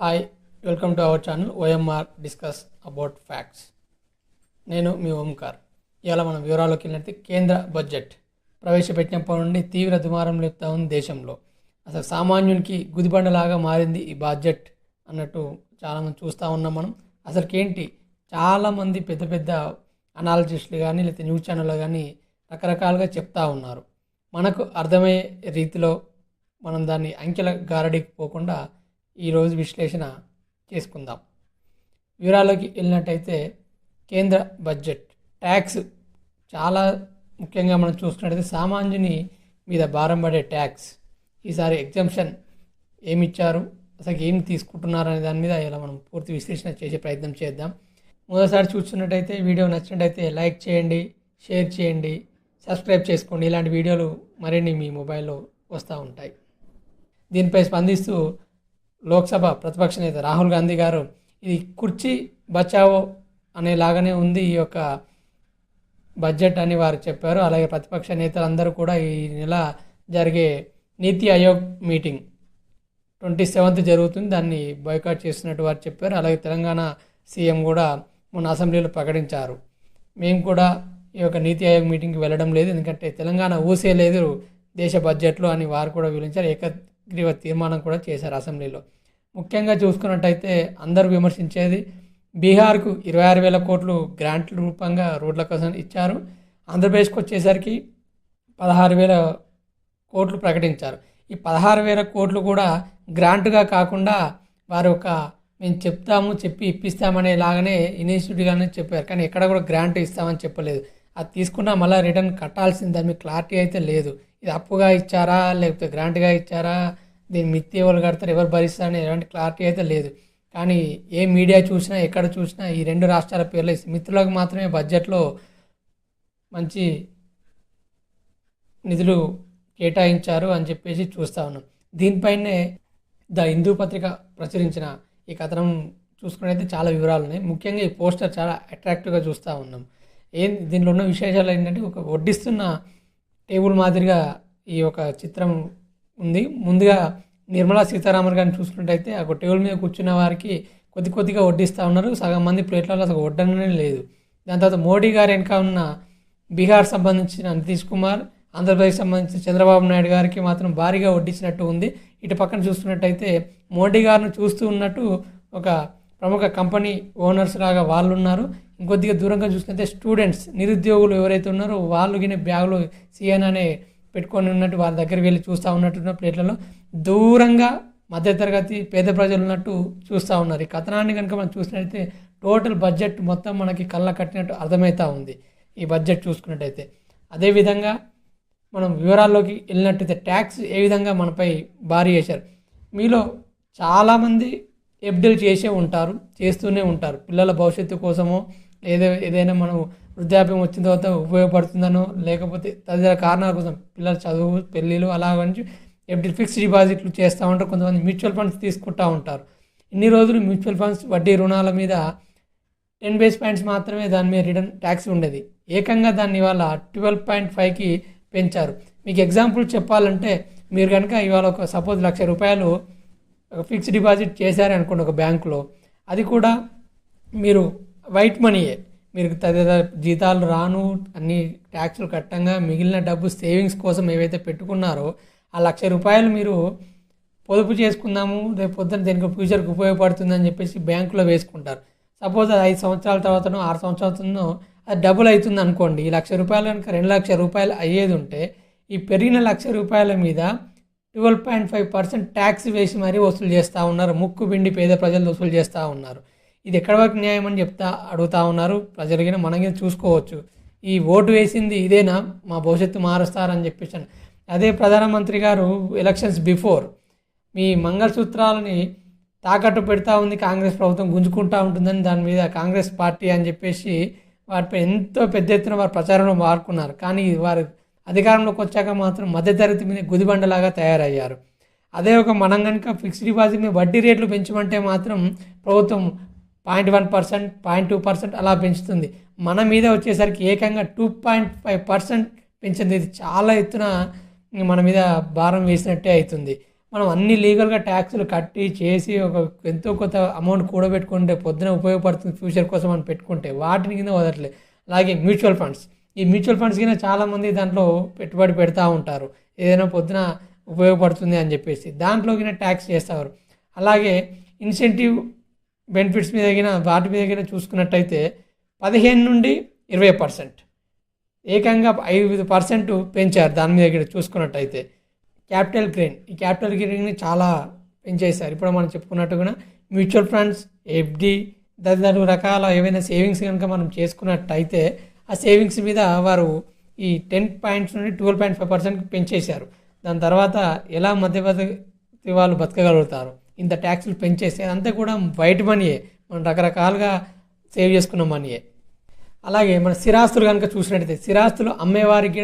Hi, welcome to our channel OMR discuss about facts. నేను మీ ఓంకార్. ఇవాళ మనం వివరాల్లోకి వెళ్ళినట్టు కేంద్ర బడ్జెట్ ప్రవేశపెట్టినప్పటి నుండి తీవ్ర దుమారం లేపుతా ఉంది దేశంలో. అసలు సామాన్యునికి గుదిబండలాగా మారింది ఈ బడ్జెట్ అన్నట్టు చాలామంది చూస్తూ ఉన్నాం మనం. అసలుకేంటి, చాలామంది పెద్ద పెద్ద అనాలజిస్టులు కానీ లేకపోతే న్యూస్ ఛానల్లో కానీ రకరకాలుగా చెప్తా ఉన్నారు. మనకు అర్థమయ్యే రీతిలో మనం దాన్ని అంకెల గారడికి పోకుండా ఈరోజు విశ్లేషణ చేసుకుందాం. వివరాల్లోకి వెళ్ళినట్టయితే కేంద్ర బడ్జెట్ ట్యాక్స్ చాలా ముఖ్యంగా మనం చూసుకున్నట్టయితే సామాన్యుని మీద భారం పడే ట్యాక్స్. ఈసారి ఎగ్జంప్షన్ ఏమిచ్చారు, అసలు ఏం తీసుకుంటున్నారు అనే దాని మీద ఇలా మనం పూర్తి విశ్లేషణ చేసే ప్రయత్నం చేద్దాం. మొదటిసారి చూస్తున్నట్టయితే వీడియో నచ్చినట్టయితే లైక్ చేయండి, షేర్ చేయండి, సబ్స్క్రైబ్ చేసుకోండి. ఇలాంటి వీడియోలు మరిన్ని మీ మొబైల్లో వస్తూ ఉంటాయి. దీనిపై స్పందిస్తూ లోక్సభ ప్రతిపక్ష నేత రాహుల్ గాంధీ గారు ఇది కుర్చీ బచావో అనేలాగానే ఉంది ఈ యొక్క బడ్జెట్ అని వారు చెప్పారు. అలాగే ప్రతిపక్ష నేతలందరూ కూడా ఈ నెల జరిగే నీతి ఆయోగ్ మీటింగ్ 27th జరుగుతుంది, దాన్ని బాయ్కాట్ చేస్తున్నట్టు వారు చెప్పారు. అలాగే తెలంగాణ సీఎం కూడా మొన్న అసెంబ్లీలో ప్రకటించారు, మేము కూడా ఈ యొక్క నీతి ఆయోగ్ మీటింగ్కి వెళ్ళడం లేదు, ఎందుకంటే తెలంగాణ ఊసే లేదు దేశ బడ్జెట్లో అని వారు కూడా వివరించారు. ఏకగ్రీవ తీర్మానం కూడా చేశారు అసెంబ్లీలో. ముఖ్యంగా చూసుకున్నట్టయితే అందరూ విమర్శించేది బీహార్కు 26,000 కోట్లు గ్రాంట్ల రూపంగా రోడ్ల కోసం ఇచ్చారు. ఆంధ్రప్రదేశ్కి వచ్చేసరికి 16,000 కోట్లు ప్రకటించారు. ఈ 16,000 కోట్లు కూడా గ్రాంట్గా కాకుండా వారు ఒక మేము చెప్తాము చెప్పి ఇప్పిస్తామనేలాగానే ఇన్స్టిట్యూట్గానే చెప్పారు, కానీ ఎక్కడ కూడా గ్రాంట్ ఇస్తామని చెప్పలేదు. అది తీసుకున్నా మళ్ళీ రిటర్న్ కట్టాల్సింది, దాని క్లారిటీ అయితే లేదు. ఇది అప్పుగా ఇచ్చారా లేకపోతే గ్రాంట్గా ఇచ్చారా, దీన్ని మిత్తి ఎవరు కడతారు, ఎవరు భరిస్తారని ఎలాంటి క్లారిటీ అయితే లేదు. కానీ ఏ మీడియా చూసినా ఎక్కడ చూసినా ఈ రెండు రాష్ట్రాల పేర్లు మిత్రులకు మాత్రమే బడ్జెట్లో మంచి నిధులు కేటాయించారు అని చెప్పేసి చూస్తూ ఉన్నాం. దీనిపైనే ద హిందూ పత్రిక ప్రచురించిన ఈ కథనం చూసుకున్నైతే చాలా వివరాలు ఉన్నాయి. ముఖ్యంగా ఈ పోస్టర్ చాలా అట్రాక్టివ్గా చూస్తూ ఉన్నాం. దీనిలో ఉన్న విశేషాలు ఏంటంటే ఒక వడ్డిస్తున్న టేబుల్ మాదిరిగా ఈ యొక్క చిత్రం ఉంది. ముందుగా నిర్మలా సీతారామన్ గారిని చూసుకున్నట్టయితే ఆ టేబుల్ మీద కూర్చున్న వారికి కొద్దిగా వడ్డిస్తూ ఉన్నారు. సగం మంది ప్లేట్లలో అసలు వడ్డనే లేదు. దాని తర్వాత మోడీ గారు వెనక ఉన్న బీహార్ సంబంధించిన నితీష్ కుమార్, ఆంధ్రప్రదేశ్ సంబంధించిన చంద్రబాబు నాయుడు గారికి మాత్రం భారీగా వడ్డించినట్టు ఉంది. ఇటు పక్కన చూసుకున్నట్టయితే మోడీ గారిని చూస్తూ ఉన్నట్టు ఒక ప్రముఖ కంపెనీ ఓనర్స్ లాగా వాళ్ళు ఉన్నారు. ఇంకొద్దిగా దూరంగా చూసుకుంటే స్టూడెంట్స్, నిరుద్యోగులు ఎవరైతే ఉన్నారో వాళ్ళు గిన బ్యాగులు సిఎన్ అనే పెట్టుకొని ఉన్నట్టు వాళ్ళ దగ్గరికి వెళ్ళి చూస్తూ ఉన్నట్టున్న ప్లేట్లలో దూరంగా మధ్యతరగతి పేద ప్రజలు ఉన్నట్టు చూస్తూ ఉన్నారు. ఈ కథనాన్ని కనుక మనం చూసినట్టయితే టోటల్ బడ్జెట్ మొత్తం మనకి కళ్ళ కట్టినట్టు అర్థమవుతూ ఉంది ఈ బడ్జెట్ చూసుకున్నట్టయితే. అదేవిధంగా మనం వివరాల్లోకి వెళ్ళినట్టయితే ట్యాక్స్ ఏ విధంగా మనపై భారీ చేశారు. మీలో చాలామంది ఎఫ్డీలు చేస్తూనే ఉంటారు. పిల్లల భవిష్యత్తు కోసమో ఏదైనా మనం వృద్ధాప్యం వచ్చిన తర్వాత ఉపయోగపడుతుందనో లేకపోతే తదితర కారణాల కోసం పిల్లల చదువు, పెళ్ళిళ్ళు అలా గురించి ఎఫ్డీ ఫిక్స్డ్ డిపాజిట్లు చేస్తూ ఉంటారు. కొంతమంది మ్యూచువల్ ఫండ్స్ తీసుకుంటూ ఉంటారు. ఇన్ని రోజులు మ్యూచువల్ ఫండ్స్ వడ్డీ రుణాల మీద 10 బేస్ పాయింట్స్ మాత్రమే దాని మీద రిటర్న్ ట్యాక్స్ ఉండేది. ఏకంగా దాన్ని ఇవాళ 12.5కి పెంచారు. మీకు ఎగ్జాంపుల్ చెప్పాలంటే మీరు కనుక ఇవాళ ఒక సపోజ్ ₹1,00,000 ఒక ఫిక్స్డ్ డిపాజిట్ చేశారని అనుకోండి ఒక బ్యాంకులో, అది కూడా మీరు వైట్ మనీయే, మీరు తదితర జీతాలు రాను అన్ని ట్యాక్సులు కట్టంగా మిగిలిన డబ్బు సేవింగ్స్ కోసం ఏవైతే పెట్టుకున్నారో ఆ ₹1,00,000 మీరు పొదుపు చేసుకుందాము రేపు పొద్దున దేనికి ఫ్యూచర్కి ఉపయోగపడుతుందని చెప్పేసి బ్యాంకులో వేసుకుంటారు. సపోజ్ అది 5 సంవత్సరాల తర్వాతనో 6 సంవత్సరాలతోనో అది డబుల్ అవుతుంది అనుకోండి. ఈ ₹1,00,000 కనుక ₹2,00,000 అయ్యేది ఉంటే ఈ పెరిగిన ₹1,00,000 మీద 12.5% ట్యాక్స్ వేసి మరీ వసూలు చేస్తూ ఉన్నారు. ముక్కు పిండి పేద ప్రజలు వసూలు చేస్తూ ఉన్నారు. ఇది ఎక్కడ వరకు న్యాయం అని అడుగుతూ ఉన్నారు ప్రజలకి. మనకి చూసుకోవచ్చు, ఈ ఓటు వేసింది ఇదేనా, మా భవిష్యత్తు మారుస్తారని చెప్పేసి. అదే ప్రధానమంత్రి గారు ఎలక్షన్స్ బిఫోర్ మీ మంగళసూత్రాలని తాకట్టు పెడతా ఉంది కాంగ్రెస్ ప్రభుత్వం, గుంజుకుంటూ ఉంటుందని దాని మీద కాంగ్రెస్ పార్టీ అని చెప్పేసి వాటిపై ఎంతో పెద్ద ఎత్తున వారు ప్రచారంలో వాడుకున్నారు. కానీ వారు అధికారంలోకి వచ్చాక మాత్రం మధ్యతరగతి మీద గుదిబండలాగా తయారయ్యారు. అదే ఒక మనం కనుక ఫిక్స్డ్ డిపాజిట్ మీద వడ్డీ రేట్లు పెంచమంటే మాత్రం ప్రభుత్వం 0.1%, 0.2% అలా పెంచుతుంది. మన మీద వచ్చేసరికి ఏకంగా 2.5% పెంచింది. ఇది చాలా ఎత్తున మన మీద భారం వేసినట్టే అవుతుంది. మనం అన్ని లీగల్గా ట్యాక్సులు కట్టి చేసి ఒక ఎంతో కొంత అమౌంట్ కూడబెట్టుకుంటే పొద్దున ఉపయోగపడుతుంది ఫ్యూచర్ కోసం అని పెట్టుకుంటే వాటిని కింద వదలట్లేదు. అలాగే మ్యూచువల్ ఫండ్స్, ఈ మ్యూచువల్ ఫండ్స్ కింద చాలామంది దాంట్లో పెట్టుబడి పెడతా ఉంటారు, ఏదైనా పొద్దున ఉపయోగపడుతుంది అని చెప్పేసి దాంట్లో కింద ట్యాక్స్ చేస్తారు. అలాగే ఇన్సెంటివ్ బెనిఫిట్స్ మీద వాటి మీద చూసుకున్నట్టయితే 15 నుండి 20%, ఏకంగా 5% పెంచారు దాని మీద చూసుకున్నట్టయితే. క్యాపిటల్ గెయిన్, ఈ క్యాపిటల్ గెయిన్ని చాలా పెంచేశారు. ఇప్పుడు మనం చెప్పుకున్నట్టుగా మ్యూచువల్ ఫండ్స్, ఎఫ్డి తదితర రకాల ఏవైనా సేవింగ్స్ కనుక మనం చేసుకున్నట్టయితే ఆ సేవింగ్స్ మీద వారు ఈ 10 పాయింట్స్ నుండి 12.5% పెంచేశారు. దాని తర్వాత ఎలా మధ్యవర్తి వాళ్ళు బతకగలుగుతారు ఇంత ట్యాక్సులు పెంచేస్తే? అదంతా కూడా వైట్ మనీయే, మనం రకరకాలుగా సేవ్ చేసుకున్న మనీయే. అలాగే మన స్థిరాస్తులు కనుక చూసినట్టయితే స్థిరాస్తులు అమ్మేవారికి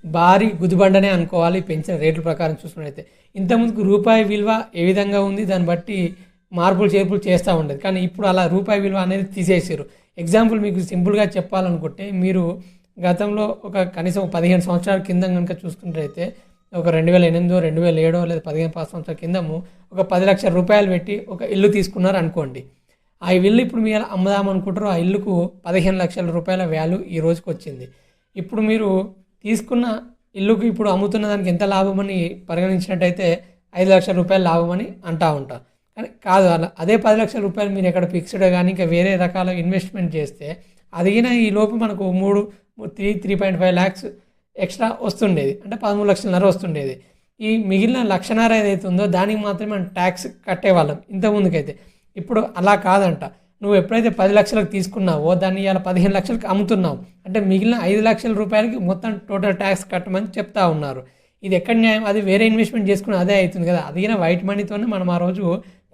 భారీ గుదిబండనే అనుకోవాలి పెంచిన రేట్ల ప్రకారం చూసుకున్నట్టయితే. ఇంతకుముందుకు రూపాయి విలువ ఏ విధంగా ఉంది దాన్ని బట్టి మార్పులు చేర్పులు చేస్తూ ఉండేది, కానీ ఇప్పుడు అలా రూపాయి విలువ అనేది తీసేసారు. ఎగ్జాంపుల్ మీకు సింపుల్గా చెప్పాలనుకుంటే, మీరు గతంలో ఒక కనీసం 15 సంవత్సరాల కింద కనుక చూసుకున్నట్టయితే ఒక 2008, 2007 లేదా 15 సంవత్సరాల కిందము ఒక 10 లక్షల రూపాయలు పెట్టి ఒక ఇల్లు తీసుకున్నారు అనుకోండి. ఆ ఇల్లు ఇప్పుడు మీరు అమ్మదాం అనుకుంటారు, ఆ ఇల్లుకు 15 లక్షల రూపాయల వాల్యూ ఈ రోజుకి వచ్చింది. ఇప్పుడు మీరు తీసుకున్న ఇల్లుకు ఇప్పుడు అమ్ముతున్న దానికి ఎంత లాభమని పరిగణించినట్టయితే 5 లక్షల రూపాయలు లాభమని అంటూ ఉంటారు. కానీ కాదు, అలా అదే 10 లక్షల రూపాయలు మీరు ఎక్కడ ఫిక్స్డ్ కానీ ఇంకా వేరే రకాల ఇన్వెస్ట్మెంట్ చేస్తే అదిగిన ఈ లోపు మనకు 3.5 ల్యాక్స్ ఎక్స్ట్రా వస్తుండేది, అంటే 13 లక్షలన్నర వస్తుండేది. ఈ మిగిలిన 1.5 లక్షలు ఏదైతే ఉందో దానికి మాత్రమే మనం ట్యాక్స్ కట్టేవాళ్ళం ఇంతకుముందుకైతే. ఇప్పుడు అలా కాదంట, నువ్వు ఎప్పుడైతే 10 లక్షలకు తీసుకున్నావో దాన్ని ఇలా 15 లక్షలకు అమ్ముతున్నావు అంటే మిగిలిన 5 లక్షల రూపాయలకి మొత్తం టోటల్ ట్యాక్స్ కట్టమని చెప్తా ఉన్నారు. ఇది ఎక్కడ న్యాయం? అది వేరే ఇన్వెస్ట్మెంట్ చేసుకుని అదే అవుతుంది కదా, అదిగిన వైట్ మనీతోనే మనం ఆ రోజు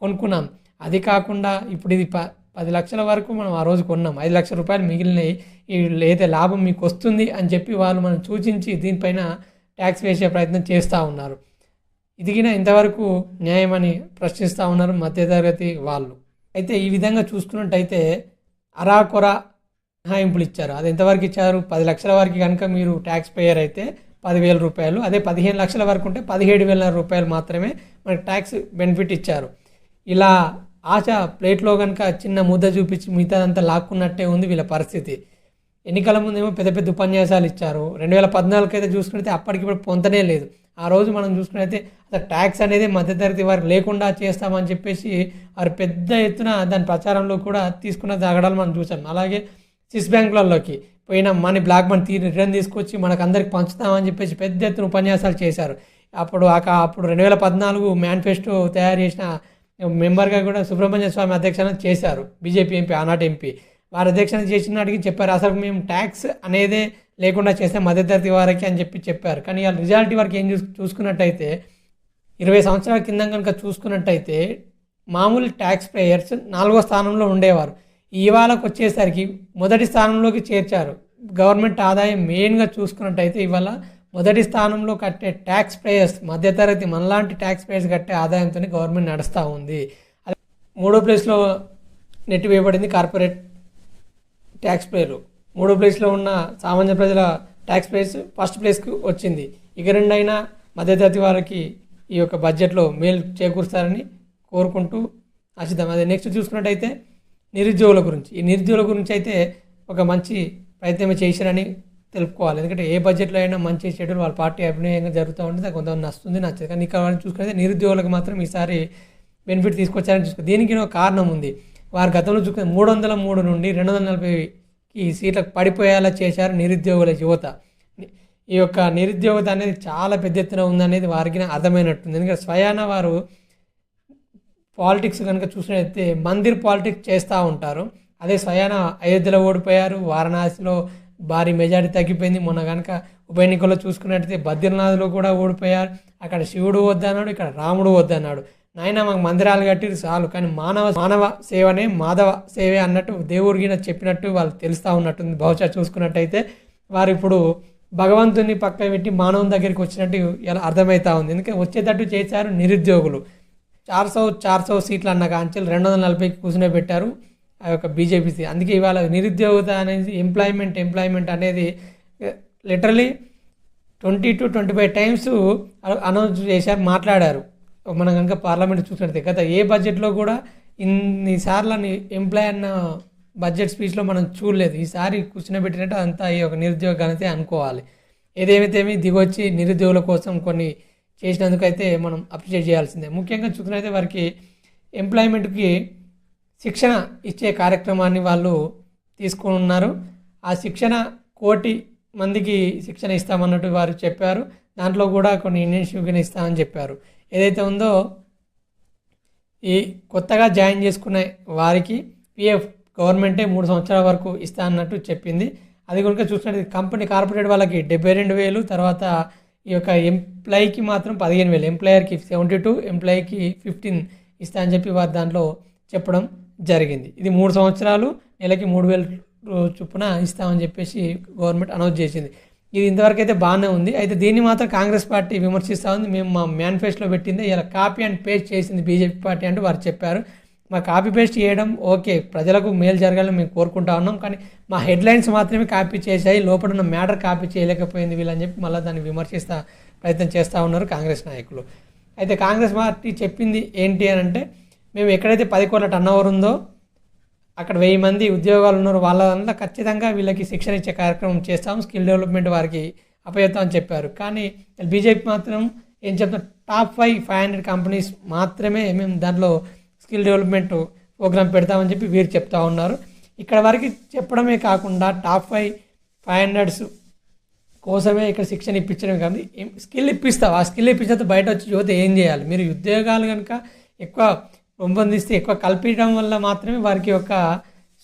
కొనుక్కున్నాం. అది కాకుండా ఇప్పుడు ఇది 10 లక్షల వరకు మనం ఆ రోజు కొన్నాం, 5 లక్షల రూపాయలు మిగిలినవి ఏదైతే లాభం మీకు వస్తుంది అని చెప్పి వాళ్ళు మనం సూచించి దీనిపైన ట్యాక్స్ వేసే ప్రయత్నం చేస్తూ ఉన్నారు. ఇదిగిన ఇంతవరకు న్యాయమని ప్రశ్నిస్తూ ఉన్నారు మధ్యతరగతి వాళ్ళు. అయితే ఈ విధంగా చూసుకున్నట్టయితే అరాకొర మినహాయింపులు ఇచ్చారు. అది ఎంతవరకు ఇచ్చారు? 10 లక్షల వరకు కనుక మీరు ట్యాక్స్ పేయర్ అయితే 10,000 రూపాయలు, అదే 15 లక్షల వరకు ఉంటే 17,000 రూపాయలు మాత్రమే మనకి ట్యాక్స్ బెనిఫిట్ ఇచ్చారు. ఇలా ఆశ ప్లేట్లో కనుక చిన్న ముద్ద చూపించి మిగతాదంతా లాక్కున్నట్టే ఉంది వీళ్ళ పరిస్థితి. ఎన్నికల ముందేమో పెద్ద పెద్ద ఉపన్యాసాలు ఇచ్చారు. 2014 అయితే చూసుకుంటే అప్పటికిప్పుడు పొంతనే లేదు. ఆ రోజు మనం చూసుకున్నైతే అసలు ట్యాక్స్ అనేది మధ్యతరగతి వారికి లేకుండా చేస్తామని చెప్పేసి వారు పెద్ద ఎత్తున దాని ప్రచారంలో కూడా తీసుకున్న జాగడాలు మనం చూసాం. అలాగే స్విస్ బ్యాంకులలోకి పోయిన మనీ బ్లాక్ మనీ రిటర్న్ తీసుకొచ్చి మనకు అందరికి పంచుతామని చెప్పేసి పెద్ద ఎత్తున ఉపన్యాసాలు చేశారు. అప్పుడు 2014 మేనిఫెస్టో తయారు చేసిన మెంబర్గా కూడా సుబ్రహ్మణ్య స్వామి అధ్యక్షన చేశారు, బీజేపీ ఎంపీ, ఆనాటి ఎంపీ. వారి అధ్యక్షన చేసిన నాటికి చెప్పారు అసలు మేము ట్యాక్స్ అనేదే లేకుండా చేస్తే మధ్యతరగతి వారికి అని చెప్పారు. కానీ వాళ్ళ రిజాలిటీ వరకు ఏం చూసుకున్నట్టయితే 20 సంవత్సరాల కింద కనుక చూసుకున్నట్టయితే మామూలు ట్యాక్స్ పేయర్స్ 4వ స్థానంలో ఉండేవారు. ఇవాళకు వచ్చేసరికి మొదటి స్థానంలోకి చేర్చారు. గవర్నమెంట్ ఆదాయం మెయిన్గా చూసుకున్నట్టయితే ఇవాళ మొదటి స్థానంలో కట్టే ట్యాక్స్ పేయర్స్ మధ్యతరగతి మనలాంటి ట్యాక్స్ పేయర్స్ కట్టే ఆదాయంతో గవర్నమెంట్ నడుస్తూ ఉంది. 3వ ప్లేస్లో నెట్టి వేయబడింది కార్పొరేట్ ట్యాక్స్ పేయర్లు. 3వ ప్లేస్లో ఉన్న సామాన్య ప్రజల ట్యాక్స్ పేయర్స్ ఫస్ట్ ప్లేస్కి వచ్చింది. ఇక రెండైనా మధ్యతరగతి వారికి ఈ యొక్క బడ్జెట్లో మేలు చేకూరుస్తారని కోరుకుంటూ ఆశిద్దాం. అదే నెక్స్ట్ చూసుకున్నట్టయితే నిరుద్యోగుల గురించి. ఈ నిరుద్యోగుల గురించి అయితే ఒక మంచి ప్రయత్నం చేశారని తెలుపుకోవాలి. ఎందుకంటే ఏ బడ్జెట్లో అయినా మంచి చెడులు వాళ్ళ పార్టీ అభినయంగా జరుగుతూ ఉంటుంది, కొంతమంది నచ్చుతుంది నచ్చదు. కానీ ఇక్కడ చూసుకుంటే నిరుద్యోగులకు మాత్రం ఈసారి బెనిఫిట్ తీసుకొచ్చారని చూసుకోవాలి. దీనికి ఒక కారణం ఉంది. వారి గతంలో చూసుకుంటే 303 నుండి 240 సీట్లకు పడిపోయేలా చేశారు నిరుద్యోగుల యువత. ఈ యొక్క నిరుద్యోగత అనేది చాలా పెద్ద ఎత్తున ఉందనేది వారికి అర్థమైనట్టుంది. ఎందుకంటే స్వయాన వారు పాలిటిక్స్ కనుక చూసినట్లయితే మందిర్ పాలిటిక్స్ చేస్తూ ఉంటారు. అదే స్వయాన అయోధ్యలో ఓడిపోయారు, వారణాసిలో భారీ మెజారిటీ తగ్గిపోయింది. మొన్న కనుక ఉప ఎన్నికల్లో చూసుకున్నట్టయితే బద్రీనాథ్లో కూడా ఓడిపోయారు. అక్కడ శివుడు వద్దన్నాడు, ఇక్కడ రాముడు వద్దన్నాడు. నాయన మాకు మందిరాలు కట్టి చాలు, కానీ మానవ సేవనే మాధవ సేవే అన్నట్టు దేవుడికి చెప్పినట్టు వాళ్ళు తెలుస్తూ ఉన్నట్టుంది. బహుశా చూసుకున్నట్టయితే వారు ఇప్పుడు భగవంతుని పక్క పెట్టి మానవుని దగ్గరికి వచ్చినట్టు ఇలా అర్థమవుతా ఉంది. ఎందుకంటే వచ్చేటట్టు చేశారు నిరుద్యోగులు. 400 సీట్లు అన్న కాంచెలు 240 కూర్చునే పెట్టారు ఆ యొక్క బీజేపీ. అందుకే ఇవాళ నిరుద్యోగత అనేది ఎంప్లాయ్మెంట్ అనేది లిటరలీ 20 to 25 టైమ్స్ అనౌన్స్ చేశారు, మాట్లాడారు మనం కనుక పార్లమెంట్ చూసినట్టే గత ఏ బడ్జెట్లో కూడా ఇన్నిసార్లు ఎంప్లాయ్ అన్న బడ్జెట్ స్పీచ్లో మనం చూడలేదు. ఈసారి కూర్చునబెట్టినట్టు అంతా ఈ ఒక నిరుద్యోగ ఘనతే అనుకోవాలి. ఏదేమైతేమి దిగొచ్చి నిరుద్యోగుల కోసం కొన్ని చేసినందుకైతే మనం అప్రిషియేట్ చేయాల్సిందే. ముఖ్యంగా చూసినైతే వారికి ఎంప్లాయ్మెంట్కి శిక్షణ ఇచ్చే కార్యక్రమాన్ని వాళ్ళు తీసుకొని ఉన్నారు. ఆ శిక్షణ 1 కోటి మందికి శిక్షణ ఇస్తామన్నట్టు వారు చెప్పారు. దాంట్లో కూడా కొన్ని ఇంటర్న్షిప్ని ఇస్తామని చెప్పారు. ఏదైతే ఉందో ఈ కొత్తగా జాయిన్ చేసుకునే వారికి పిఎఫ్ గవర్నమెంటే 3 సంవత్సరాల వరకు ఇస్తా అన్నట్టు చెప్పింది. అది కనుక చూసినట్టు కంపెనీ కార్పొరేట్ వాళ్ళకి 72,000, తర్వాత ఈ యొక్క ఎంప్లాయీకి మాత్రం 15,000, ఎంప్లాయర్కి 72, ఎంప్లాయీకి 15 ఇస్తా అని చెప్పి వారు దాంట్లో చెప్పడం జరిగింది. ఇది 3 సంవత్సరాలు నెలకి 3,000 చొప్పున ఇస్తామని చెప్పేసి గవర్నమెంట్ అనౌన్స్ చేసింది. ఇది ఇంతవరకు అయితే బాగానే ఉంది. అయితే దీన్ని మాత్రం కాంగ్రెస్ పార్టీ విమర్శిస్తూ ఉంది. మేము మా మేనిఫెస్టోలో పెట్టింది ఇలా కాపీ అండ్ పేస్ట్ చేసింది బీజేపీ పార్టీ అంటూ వారు చెప్పారు. మా కాపీ పేస్ట్ చేయడం ఓకే, ప్రజలకు మేలు జరగాలని మేము కోరుకుంటా ఉన్నాం, కానీ మా హెడ్లైన్స్ మాత్రమే కాపీ చేశాయి, లోపల ఉన్న మ్యాటర్ కాపీ చేయలేకపోయింది వీళ్ళని చెప్పి మళ్ళీ దాన్ని విమర్శిస్తా ప్రయత్నం చేస్తూ ఉన్నారు కాంగ్రెస్ నాయకులు. అయితే కాంగ్రెస్ పార్టీ చెప్పింది ఏంటి అని అంటే, మేము ఎక్కడైతే 10 కోట్ల టర్నోవర్ ఉందో అక్కడ 1000 మంది ఉద్యోగాలు ఉన్నారు, వాళ్ళ దాంట్లో ఖచ్చితంగా వీళ్ళకి శిక్షణ ఇచ్చే కార్యక్రమం చేస్తాం, స్కిల్ డెవలప్మెంట్ వారికి అప్పచెప్తామని చెప్పారు. కానీ బీజేపీ మాత్రం ఏం చెప్తాం, టాప్ 500 కంపెనీస్ మాత్రమే మేము దాంట్లో స్కిల్ డెవలప్మెంట్ ప్రోగ్రామ్ పెడతామని చెప్పి వీరు చెప్తా ఉన్నారు. ఇక్కడ వరకు చెప్పడమే కాకుండా టాప్ 500 కోసమే ఇక్కడ శిక్షణ ఇప్పించడమే కాదు, స్కిల్ ఇప్పిస్తావు. ఆ స్కిల్ ఇప్పించినంత బయట వచ్చి యువత ఏం చేయాలి? మీరు ఉద్యోగాలు కనుక ఎక్కువ రూపొందిస్తే, ఎక్కువ కల్పించడం వల్ల మాత్రమే వారికి ఒక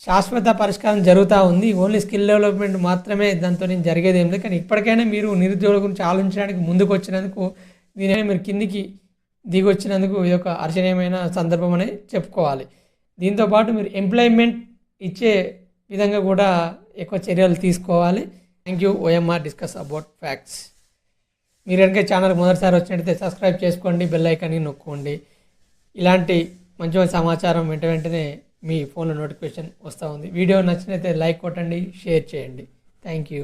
శాశ్వత పరిష్కారం జరుగుతూ ఉంది. ఓన్లీ స్కిల్ డెవలప్మెంట్ మాత్రమే దాంతో నేను జరిగేది ఏం లేదు. కానీ ఇప్పటికైనా మీరు నిరుద్యోగుల గురించి ఆలోచించడానికి ముందుకు వచ్చినందుకు, దీని మీరు కిందికి దిగి వచ్చినందుకు ఇది ఒక అర్చనీయమైన సందర్భం అనే చెప్పుకోవాలి. దీంతోపాటు మీరు ఎంప్లాయ్మెంట్ ఇచ్చే విధంగా కూడా ఎక్కువ చర్యలు తీసుకోవాలి. Thank you. OMR discuss about facts. మీరు కనుక ఛానల్ మొదటిసారి వచ్చినట్టయితే సబ్స్క్రైబ్ చేసుకోండి, బెల్ ఐకాన్ని నొక్కోండి. ఇలాంటి మంచి మంచి సమాచారం వెంటనే మీ ఫోన్లో నోటిఫికేషన్ వస్తూ ఉంది. వీడియో నచ్చినైతే లైక్ కొట్టండి, షేర్ చేయండి. Thank you.